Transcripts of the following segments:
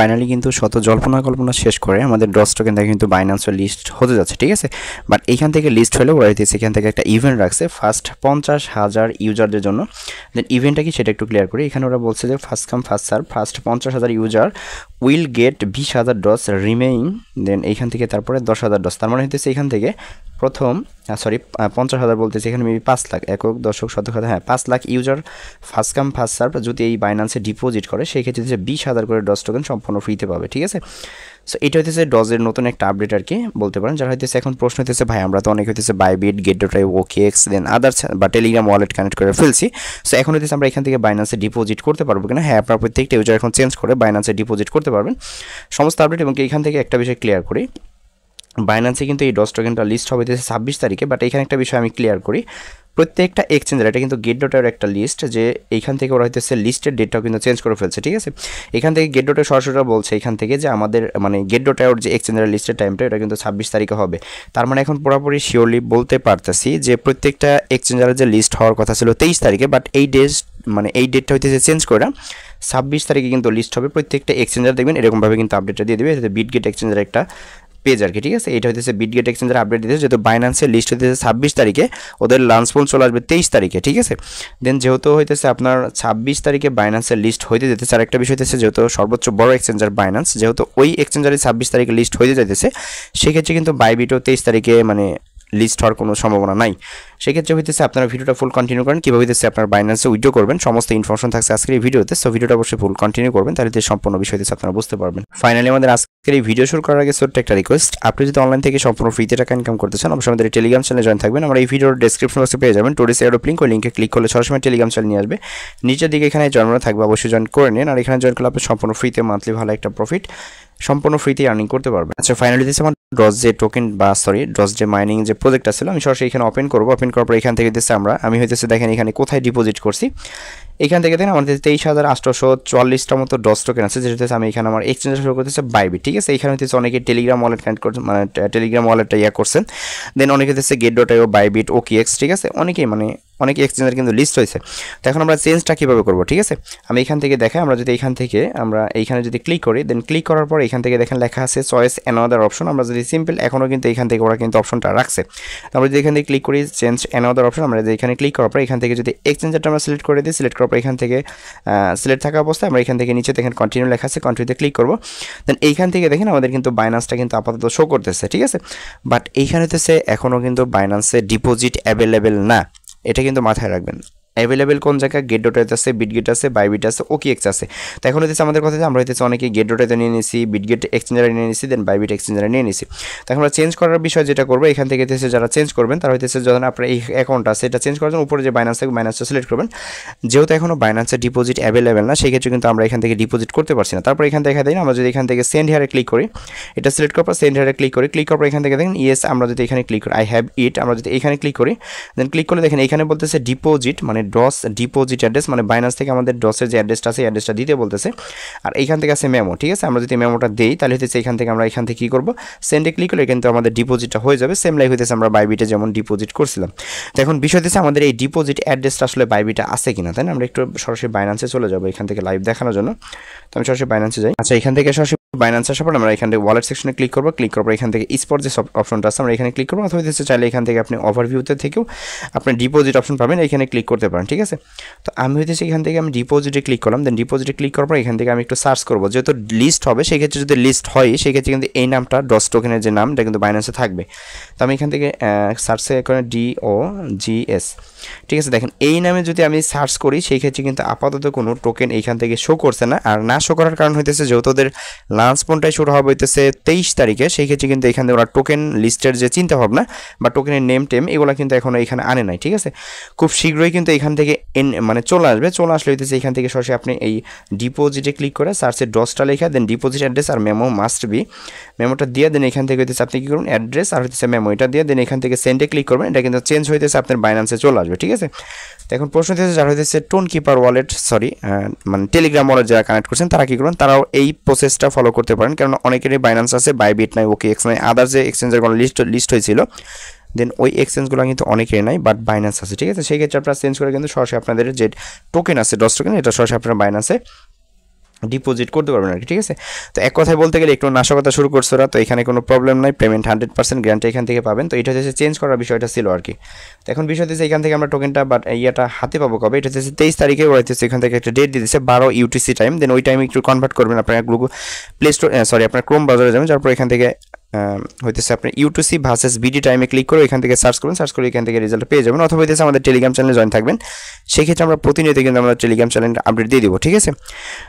Finally কিন্তু শত জল্পনা কল্পনা শেষ করে আমাদের ডস টোকেন থেকে কিন্তু বাইন্যান্সের লিস্ট হতে যাচ্ছে, ঠিক আছে। বাট এইখান থেকে লিস্ট হলে ওরা হইতেছে এখান থেকে একটা ইভেন্ট রাখছে ফার্স্ট 50,000 ইউজারদের জন্য। দেন ইভেন্টটা কি সেটা একটু ক্লিয়ার করি। এখানে ওরা বলছে যে first come first serve, first 50,000 user will get 20,000 ডস রিমেইন। দেন এইখান থেকে তারপরে 10,000 ডস, তার মানে হইতেছে এখান থেকে প্রথম 50,000 বলতেছে এখানে মেবি 5 লাখ, একক দশক শতক, হ্যাঁ 5 lakh user first come first serve যদি এই বাইন্যান্সে ডিপোজিট করে সেই ক্ষেত্রে 20,000 করে ডস টোকেন সম্পূর্ণ ফ্রিতে পাবে, ঠিক আছে। সো এটা হইতেছে ডজের নতুন একটা আপডেট আর কি বলতে পারেন। যারা হইতেছে এখন প্রশ্ন হইতেছে ভাই আমরা তো অনেক হইতেছে বাইবিট, গেট.আই, ওকেএক্স দেন আদার্স বা টেলিগ্রাম ওয়ালেট কানেক্ট করে ফেলছি, সো এখন হইতেছে আমরা এখান থেকে বাইন্যান্সে ডিপোজিট করতে পারবো কিনা। হ্যাঁ, আপনার প্রত্যেকটা ইউজার এখন চেঞ্জ করে বাইন্যান্সে ডিপোজিট করতে পারবেন সমস্ত আপডেট। এবং এখান থেকে একটা বিষয় ক্লিয়ার করি, বাইন্যান্সে কিন্তু এই ডস টোকেনটা লিস্ট হবে 26 তারিখে। বাট এখানে একটা বিষয় আমি ক্লিয়ার করি, প্রত্যেকটা এক্সচেঞ্জের এটা কিন্তু গেট.আইয়ের একটা লিস্ট, যে এইখান থেকে ওরা হইতেছে লিস্টের ডেটটাও কিন্তু চেঞ্জ করে ফেলছে, ঠিক আছে। এখান থেকে গেট.আই সরাসরি বলছে এখান থেকে যে আমাদের মানে গেট.আইয়ের যে এক্সচেঞ্জের লিস্টের টাইমটা এটা কিন্তু 26 তারিখে হবে। তার মানে এখন পুরোপুরি শিওরলি বলতে পারতেছি যে প্রত্যেকটা এক্সচেঞ্জারের যে লিস্ট হওয়ার কথা ছিল 23 তারিখে, বাট এই ডেটটা হইতেছে চেঞ্জ করে 26 তারিখে কিন্তু লিস্ট হবে। প্রত্যেকটা এক্সচেঞ্জার দেখবেন এরকমভাবে কিন্তু আপডেটটা দিয়ে দেবে, এটাতে বিটগেট এক্সচেঞ্জার একটা পেজ আর কি, ঠিক আছে। এটা হইতেছে বিটগেট এক্সচেঞ্জের আপডেট দিতেছে, যেহেতু বাইন্যান্সের লিস্ট হইতেছে 26 তারিখে, ওদের লাঞ্চ পোল চলে আসবে 23 তারিখে, ঠিক আছে। দেন যেহেতু হইতেছে আপনার 26 তারিখে বাইন্যান্সের লিস্ট হইতে যেতেছে, আর একটা বিষয় হইতেছে যেহেতু সর্বোচ্চ বড় এক্সচেঞ্জার বাইন্যান্স, যেহেতু ওই এক্সচেঞ্জারে 26 তারিখে লিস্ট হইতে যাইতেছে, সেক্ষেত্রে কিন্তু বাইবিটও 23 তারিখে মানে লিস্ট হওয়ার কোনো সম্ভাবনা নাই। সেক্ষেত্রে হইতেছে আপনারা ভিডিওটা ফুল কন্টিনিউ করেন, কীভাবে হইতেছে আপনার বাইন্যান্সে উইথড্র করবেন সমস্ত ইনফরমেশন থাকছে আজকের এই ভিডিওতে। সো ভিডিওটা অবশ্যই ফুল কন্টিনিউ করবেন, তাহলে সম্পূর্ণ বিষয় হইতেছে আপনারা বুঝতে পারবেন। ফাইনালি আমাদের আজকের এই ভিডিও শুরু করার আগে ছোট্ট একটা রিকোয়েস্ট, আপনি যদি অনলাইন থেকে সম্পূর্ণ ফ্রিতে টাকা ইনকাম করতে চান অবশ্যই আমাদের টেলিগ্রাম চ্যানেলে জয়েন থাকবেন। আমরা এই ভিডিওর ডেসক্রিপশন বক্সে পেয়ে যাবেন টুডেস এয়ারড্রপ লিঙ্ক, ওই লিঙ্কে ক্লিক করলে সরাসরি টেলিগ্রাম চ্যানেল নিয়ে আসবে। নিচের দিকে এখানে জয়েন থাকবে, অবশ্যই জয়েন করে নিন। আর এখানে জয়েন করলে আপনি সম্পূর্ণ ফ্রিতে মান্থলি ভালো একটা প্রফিট সম্পূর্ণ ফ্রিতে আর্নিং করতে পারবেন। আচ্ছা, ফাইনালি দিচ্ছে আমার ডস যে টোকেন বা ডস যে মাইনিং যে প্রজেক্টটা ছিল আমি সরাসরি এখানে ওপেন করবো। ওপেন করার পর এখান থেকে দিচ্ছে আমি হইতেছে দেখেন এখানে কোথায় ডিপোজিট করছি। এখান থেকে দেখেন আমাদের 23,844টা মতো ডস টোকেন আছে, যেটা হচ্ছে আমি এখানে আমার এক্সচেঞ্জ শুরু করতেছে বাইবিট, ঠিক আছে। এখানে হচ্ছে অনেকে টেলিগ্রাম ওয়ালেট কানেক্ট করছে, মানে টেলিগ্রাম ওয়ালেটটা করছেন। দেন অনেকে হচ্ছে গেট.আই, বাইবিট, ওকেএক্স, ঠিক আছে। অনেক এক্সচেঞ্জের কিন্তু লিস্ট হয়েছে। তো এখন আমরা চেঞ্জটা কীভাবে করবো, ঠিক আছে। আমি এখান থেকে দেখাই, আমরা যদি এখান থেকে আমরা এইখানে যদি ক্লিক করি, দেন ক্লিক করার পর এখান থেকে দেখেন লেখা আছে চয়েস অ্যানাদার অপশন। আমরা যদি সিম্পল এখনও কিন্তু এখান থেকে ওরা কিন্তু অপশনটা রাখছে। আমরা যদি এখান থেকে ক্লিক করি চেঞ্জ অ্যানাদার অপশন, আমরা যদি এখানে ক্লিক করার পর এখান থেকে যদি এক্সচেঞ্জারটা আমরা সিলেক্ট করে দিই, সিলেক্ট করার পর এখান থেকে সিলেক্ট থাকা অবস্থায় আমরা এখান থেকে নিচে দেখেন কন্টিনিউ লেখা আছে, কন্টিনিউতে ক্লিক করবো। দেন এইখান থেকে দেখেন আমাদের কিন্তু বাইন্যান্সটা কিন্তু আপাতত শো করতেছে, ঠিক আছে। বাট এইখানে হতেছে এখনও কিন্তু বাইন্যান্সে ডিপোজিট অ্যাভেলেবেল না, এটা কিন্তু মাথায় রাখবেন। অ্যাভেলেবেল কোন জায়গায় গেট.আইতে আছে, বিটগেট আছে, বাইবিট আছে, ওকেএক্স আছে। তো এখন হচ্ছে আমাদের কথা আমরা হচ্ছে অনেকে গেট.আইতে নিয়ে নিয়েছি, বিটগেট এক্সচেঞ্জারে নিয়ে নিয়েছি, দেন বাইবিট এক্সচেঞ্জারে নিয়ে নিয়েছি। তো এখন আমরা চেঞ্জ করার বিষয় যেটা করবো, এখান থেকে হচ্ছে যারা চেঞ্জ করবেন তারা হচ্ছে যখন আপনার এই অ্যাকাউন্ট আছে এটা চেঞ্জ করার জন্য উপরে যে বাইন্যান্স থাকে বাইন্যান্সটা সিলেক্ট করবেন। যেহেতু এখনও বাইন্যান্সে ডিপোজিট অ্যাভেলেবেল না, সেই ক্ষেত্রে কিন্তু আমরা এখান থেকে ডিপোজিট করতে পারছি না। তারপর এখান থেকে দেখেন আমরা যদি এখান থেকে সেন্ড হেয়ারে ক্লিক করি, এটা সিলেক্ট করার পর সেন্ড হেয়ারে ক্লিক করি, ক্লিক করার পর এখান থেকে দেখেন ইয়েস, আমরা যদি এখানে ক্লিক করি আই হ্যাভ ইট, আমরা যদি এখানে ক্লিক করি, দেন ক্লিক করলে দেখেন এখানে বলতেছে ডিপোজিট মানে ডস ডিপোজিট অ্যাড্রেস, মানে বাইন্যান্স থেকে আমাদের ডসের যে অ্যাড্রেসটা আছে অ্যাড্রেসটা দিতে বলতেছে। আর এইখান থেকে আছে মেমো, ঠিক আছে। আমরা যদি মেমোটা দিই তাহলে হচ্ছে এখান থেকে আমরা এখান থেকে কী করবো, সেন্ডে ক্লিক করলে কিন্তু আমাদের ডিপোজিটটা হয়ে যাবে। সেম লাইক হইতেছে আমরা বাইবিটে যেমন ডিপোজিট করছিলাম। তো এখন বিষয় হচ্ছে আমাদের এই ডিপোজিট অ্যাড্রেসটা আসলে বাইবিটে আছে কিনা, তাই না। আমরা একটু সরাসরি বাইন্যান্সে চলে যাবো এখান থেকে লাইভ দেখানোর জন্য। তো আমি সরাসরি বাইন্যান্সে যাই। আচ্ছা, এখান থেকে সরাসরি বাইন্যান্স আসার পর আমরা এখান থেকে ওয়ালেট সেকশনে ক্লিক করবো। ক্লিক করার পর এখান থেকে স্পট যে অপশনটা আছে আমরা এখানে ক্লিক করবো, অথবা হচ্ছে চাইলে এখান থেকে আপনি ওভারভিউতে থেকেও আপনি ডিপোজিট অপশন পাবেন, এখানে ক্লিক করতে পারেন, ঠিক আছে। তো আমি হচ্ছে এখান থেকে আমি ডিপোজিটে ক্লিক করলাম। দেন ডিপোজিটে ক্লিক করার পর এখান থেকে আমি একটু সার্চ করবো, যেহেতু লিস্ট হবে সেক্ষেত্রে যদি লিস্ট হয় সেক্ষেত্রে কিন্তু এই নামটা ডস টোকেনের যে নাম এটা কিন্তু বাইন্যান্সে থাকবে। তো আমি এখান থেকে সার্চে করে DOGS, ঠিক আছে। দেখেন এই নামে যদি আমি সার্চ করি সেই ক্ষেত্রে কিন্তু আপাতত কোনো টোকেন এইখান থেকে শো করছে না। আর না শো করার কারণ হইতেছে যেহেতু ওদের লাঞ্চ পোনটাই শুরু হবে হইতেছে 23 তারিখে, সেই ক্ষেত্রে কিন্তু এখান থেকে ওরা টোকেন লিস্টের যে চিন্তা ভাবনা বা টোকেনের নেম টেম এগুলো কিন্তু এখনও এখানে আনে নাই, ঠিক আছে। খুব শীঘ্রই কিন্তু এখান থেকে মানে চলে আসবে। চলে আসলে হইতেছে এখান থেকে সরাসরি আপনি এই ডিপোজিটে ক্লিক করে সার্চে ডসটা লেখা, দেন ডিপোজিট অ্যাড্রেস আর মেমো মাস্ট বি, মেমোটা দিয়ে দেন এখান থেকে হইতেছে আপনি কী করুন অ্যাড্রেস আর হইতেছে মেমো এটা দিয়ে দেন এখান থেকে সেন্ডে ক্লিক করবেন। এটা কিন্তু চেঞ্জ হইতেছে আপনার বাইন্যান্সে চলে আসবে, ঠিক আছে। তো এখন প্রশ্ন হচ্ছে যারা হইতেছে টোন কিপার ওয়ালেট মানে টেলিগ্রাম ওয়ালেট যারা কানেক্ট করছেন তারা কী করুন, তারাও এই প্রসেসটা ফলো করতে পারেন, কারণ অনেকেরই বাইন্যান্স আছে, বাইবিট নাই, ওকেএক্স নাই, আদার যে এক্সচেঞ্জের কোনো লিস্ট হয়েছিল দেন ওই এক্সচেঞ্জগুলো কিন্তু অনেকের নাই, বাট বাইন্যান্স আছে, ঠিক আছে। সেই ক্ষেত্রে আপনারা চেঞ্জ করে কিন্তু সরাসরি আপনাদের যে টোকেন আছে ডস টোকেন এটা সরাসরি আপনারা বাইন্যান্সে ডিপোজিট করতে পারবেন আর কি, ঠিক আছে। তো এক কথায় বলতে গেলে একটু নাশকতা শুরু করছে ওরা, তো এখানে কোনো প্রবলেম নাই, পেমেন্ট 100% গ্যারান্টি এখান থেকে পাবেন। তো এটা হচ্ছে চেঞ্জ করার বিষয়টা ছিল আর কি। তো এখন বিষয় হচ্ছে এখান থেকে আমরা টোকেনটা বাট ইয়েটা হাতে পাবো কবে, এটা হচ্ছে 23 তারিখে ওরা হচ্ছে এখান থেকে একটা ডেট দিয়ে দিচ্ছে 12 UTC টাইম। দেন ওই টাইমে একটু কনভার্ট করবেন আপনার গুগল প্লে স্টোর, সরি আপনার ক্রোম ব্রাউজারে যাবেন, তারপর এখান থেকে হইতেছে আপনি ইউটিসি ভার্সেস বিডি টাইমে ক্লিক করে এখান থেকে সার্চ করুন, সার্চ করে এখান থেকে রেজাল্ট পেয়ে যাবেন। অথবা হইতেছে আমাদের টেলিগ্রাম চ্যানেলে জয়েন থাকবেন, সেক্ষেত্রে আমরা প্রতিনিয়ত কিন্তু আমরা টেলিগ্রাম চ্যানেলে আপডেট দিয়ে দিব, ঠিক আছে।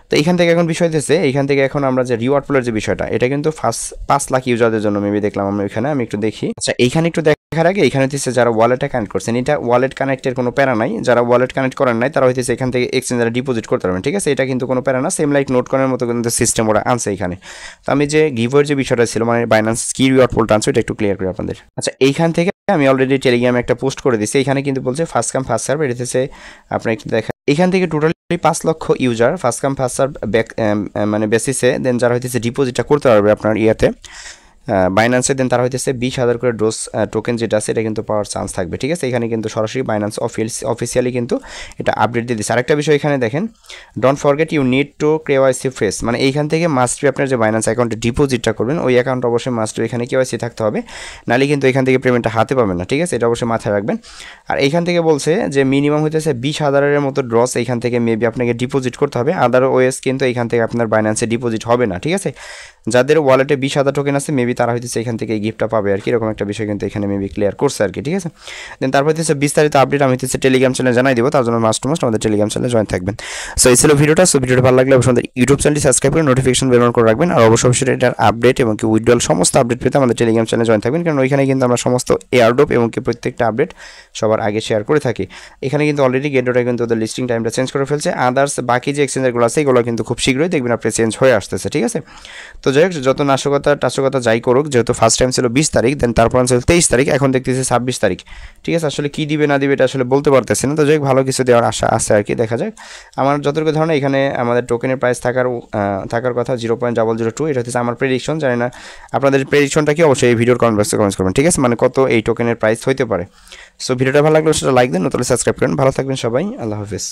তো এখান থেকে এখন বিষয় হইতেছে এখান থেকে এখন আমরা যে রিওয়ার্ড পুলের যে বিষয়টা, এটা কিন্তু ফার্স্ট 5 লাখ ইউজারদের জন্য মেবি দেখলাম আমরা এখানে, আমি একটু দেখি। আচ্ছা এইখানে একটু দেখার আগে এখানে হচ্ছে যারা ওয়ালেটে কানেক্ট করছেন, এটা ওয়ালেট কানেক্টের কোনো প্যারা নাই, যারা ওয়ালেট কানেক্ট করেন নাই তারা হইতেছে এখান থেকে এক্সচেঞ্জারে ডিপোজিট করতে পারবেন, ঠিক আছে। এটা কিন্তু কোনো প্যারা না, সেম লাইক নোট করার মতো কিন্তু সিস্টেম ওরা আনছে এখানে। তো আমি যে গিভওয়ের যে বিষয়টা ছিল মানে বাইন্যান্স কি রিওয়ার্ড পুলটা আনছে এটা একটু ক্লিয়ার করি আপনাদের। আচ্ছা এইখান থেকে আমি অলরেডি টেলিগ্রামে একটা পোস্ট করে দিচ্ছি, এখানে কিন্তু বলছে ফার্স্ট কাম ফার্স্ট সার্ভ, এটা হচ্ছে আপনার একটু দেখা এখান থেকে টোটালি 5 লক্ষ user first come first serve মানে বেসিসে দেন যারা হইতেছে ডিপোজিটটা করতে পারবে আপনার ইয়েতে বাইন্যান্সে, দেন তারা হইতেছে 20,000 করে ডোজ টোকেন যেটা আছে এটা কিন্তু পাওয়ার চান্স থাকবে, ঠিক আছে। এখানে কিন্তু সরাসরি বাইন্যান্স অফিসিয়ালি কিন্তু এটা আপডেট দিয়ে দিচ্ছে। আরেকটা বিষয় এখানে দেখেন, don't forget you need to KYC face, মানে এইখান থেকে মাস্ট বি আপনার যে বাইন্যান্স অ্যাকাউন্টে ডিপোজিটটা করবেন ওই অ্যাকাউন্ট অবশ্যই মাস্ট বি এখানে KYC থাকতে হবে, নাহলে কিন্তু এখান থেকে পেমেন্টটা হাতে পাবেন না, ঠিক আছে। এটা অবশ্যই মাথায় রাখবেন। আর এইখান থেকে বলছে যে মিনিমাম হইতেছে 20,000-এর মতো ড্রস এইখান থেকে মেবি আপনাকে ডিপোজিট করতে হবে, আদারওয়াইজ কিন্তু এখান থেকে আপনার বাইন্যান্সে ডিপোজিট হবে না, ঠিক আছে। যাদের ওয়ালেটে 20,000 টোকেন আছে মেবি তারা হইতেছে এখান থেকে এই গিফটটা পাবে আর কি, এরকম একটা বিষয় কিন্তু এখানে মেবি ক্লিয়ার করছে আর কি, ঠিক আছে। দেন তারপর হচ্ছে বিস্তারিত আপডেট আমি হচ্ছে টেলিগ্রাম চ্যানেলে জানাই দিব, তার জন্য মাস্ট আমাদের টেলিগ্রাম চ্যানেলে জয়েন থাকবেন। সো এই ছিল ভিডিওটা। সো ভিডিওটা ভালো লাগলে অবশ্যই আমাদের ইউটিউব চ্যানেলটি সাবস্ক্রাইব করে নোটিফিকেশন বেল অন করে রাখবেন, আর অবশ্যই এটার আপডেট এবং কি উইথড্রল সমস্ত আপডেট পেতে আমাদের টেলিগ্রাম চ্যানেলে জয়েন থাকবেন, কারণ ওইখানে কিন্তু আমরা সমস্ত এয়ারড্রপ এবং কি প্রত্যেকটা আপডেট সবার আগে শেয়ার করে থাকি। এখানে কিন্তু অলরেডি গেটওটা কিন্তু ওদের লিস্টিং টাইমটা চেঞ্জ করে ফেলছে, আদার্স বাকি যে এক্সচেঞ্জারগুলো আছে এগুলো কিন্তু খুব শীঘ্রই দেখবেন আপনি চেঞ্জ হয়ে আসতেছে, ঠিক আছে। তো যাই হোক যত টাশকতা যাই করুক, যেহেতু ফার্স্ট টাইম ছিল 20 তারিখ, দেন তারপর ছিল 23 তারিখ, এখন দেখতেছি 26 তারিখ, ঠিক আছে। আসলে কি দিবে না দিবে এটা আসলে বলতে পারতেছি না, তো যাই হোক ভালো কিছু দেওয়ার আশা আছে আর কি, দেখা যাক। আমার যতটুকু ধারণা এখানে আমাদের টোকেনের প্রাইস থাকার কথা 0.002, এটা হচ্ছে আমার প্রেডিকশন, জানি না আপনাদের প্রেডিকশনটা কি, অবশ্যই এই ভিডিওর কমেন্ট বক্সে কমেন্ট করবেন, ঠিক আছে। মানে কত এই টোকেনের প্রাইস হইতে পারে। সো ভিডিওটা ভালো লাগলে সেটা লাইক দেন, নতুন সাবস্ক্রাইব করেন। ভালো থাকবেন সবাই, আল্লাহ হাফেজ।